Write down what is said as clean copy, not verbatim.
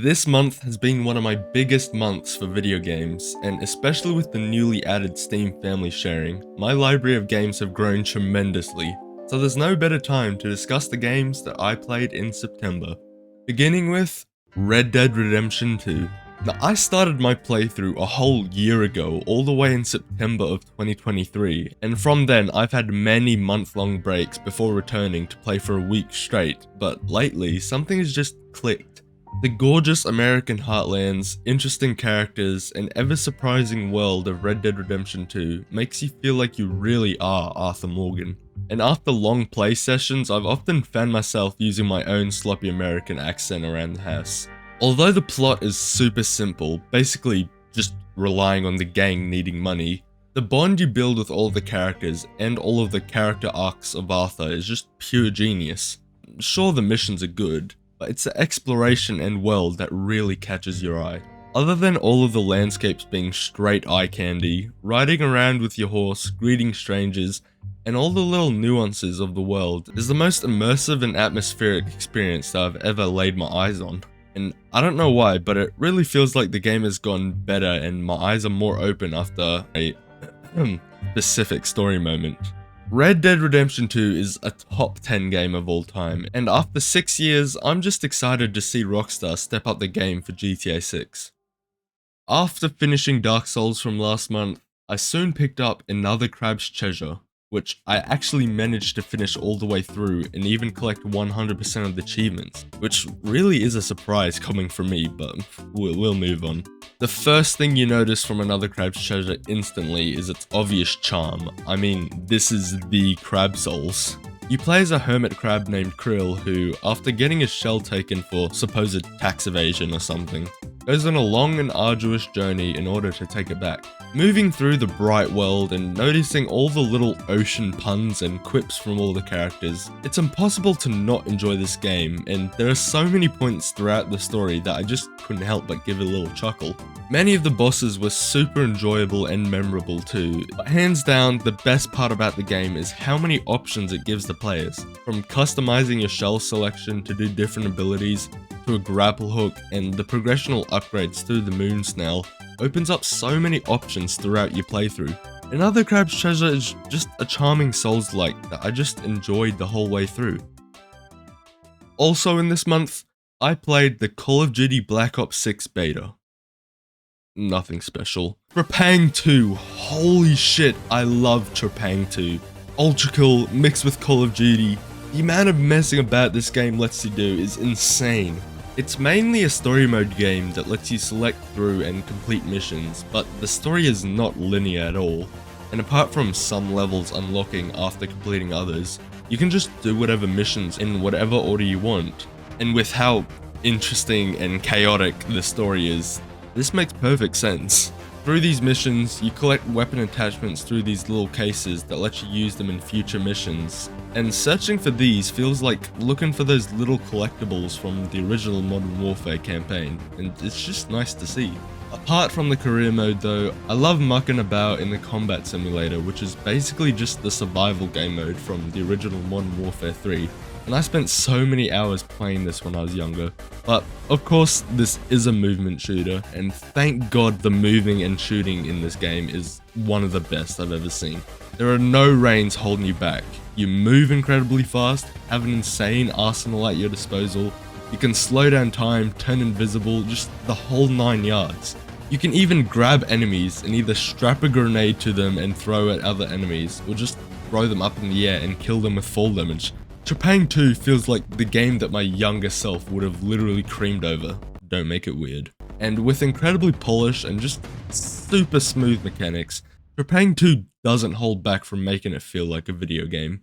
This month has been one of my biggest months for video games, and especially with the newly added Steam family sharing, my library of games have grown tremendously, so there's no better time to discuss the games that I played in September. Beginning with Red Dead Redemption 2. Now, I started my playthrough a whole year ago, all the way in September of 2023, and from then I've had many month-long breaks before returning to play for a week straight, but lately something has just clicked. The gorgeous American heartlands, interesting characters, and ever-surprising world of Red Dead Redemption 2 makes you feel like you really are Arthur Morgan. And after long play sessions, I've often found myself using my own sloppy American accent around the house. Although the plot is super simple, basically just relying on the gang needing money, the bond you build with all of the characters and all of the character arcs of Arthur is just pure genius. Sure, the missions are good, but it's the exploration and world that really catches your eye. Other than all of the landscapes being straight eye candy, riding around with your horse, greeting strangers, and all the little nuances of the world is the most immersive and atmospheric experience that I've ever laid my eyes on. And I don't know why, but it really feels like the game has gotten better and my eyes are more open after a specific story moment. Red Dead Redemption 2 is a top 10 game of all time, and after 6 years, I'm just excited to see Rockstar step up the game for GTA 6. After finishing Dark Souls from last month, I soon picked up another Crab's Treasure, which I actually managed to finish all the way through and even collect 100% of the achievements, which really is a surprise coming from me, but we'll move on. The first thing you notice from another Crab's Treasure instantly is its obvious charm. I mean, this is the Crab Souls. You play as a hermit crab named Krill who, after getting his shell taken for supposed tax evasion or something, goes on a long and arduous journey in order to take it back. Moving through the bright world and noticing all the little ocean puns and quips from all the characters, it's impossible to not enjoy this game, and there are so many points throughout the story that I just couldn't help but give a little chuckle. Many of the bosses were super enjoyable and memorable too, but hands down the best part about the game is how many options it gives the players, from customizing your shell selection to do different abilities, to a grapple hook, and the progressional upgrades through the moon snail opens up so many options throughout your playthrough. Another Crab's Treasure is just a charming Souls-like that I just enjoyed the whole way through. Also in this month, I played the Call of Duty Black Ops 6 beta. Nothing special. Trepang 2, holy shit, I love Trepang 2. Ultra cool, mixed with Call of Duty. The amount of messing about this game lets you do is insane. It's mainly a story mode game that lets you select through and complete missions, but the story is not linear at all, and apart from some levels unlocking after completing others, you can just do whatever missions in whatever order you want. And with how interesting and chaotic the story is, this makes perfect sense. Through these missions, you collect weapon attachments through these little cases that let you use them in future missions, and searching for these feels like looking for those little collectibles from the original Modern Warfare campaign, and it's just nice to see. Apart from the career mode though, I love mucking about in the combat simulator, which is basically just the survival game mode from the original Modern Warfare 3. And I spent so many hours playing this when I was younger. But of course, this is a movement shooter, and thank God the moving and shooting in this game is one of the best I've ever seen. There are no reins holding you back. You move incredibly fast, have an insane arsenal at your disposal, you can slow down time, turn invisible, just the whole 9 yards. You can even grab enemies and either strap a grenade to them and throw at other enemies, or just throw them up in the air and kill them with fall damage. Trepang 2 feels like the game that my younger self would have literally creamed over. Don't make it weird. And with incredibly polished and just super smooth mechanics, Trepang 2 doesn't hold back from making it feel like a video game.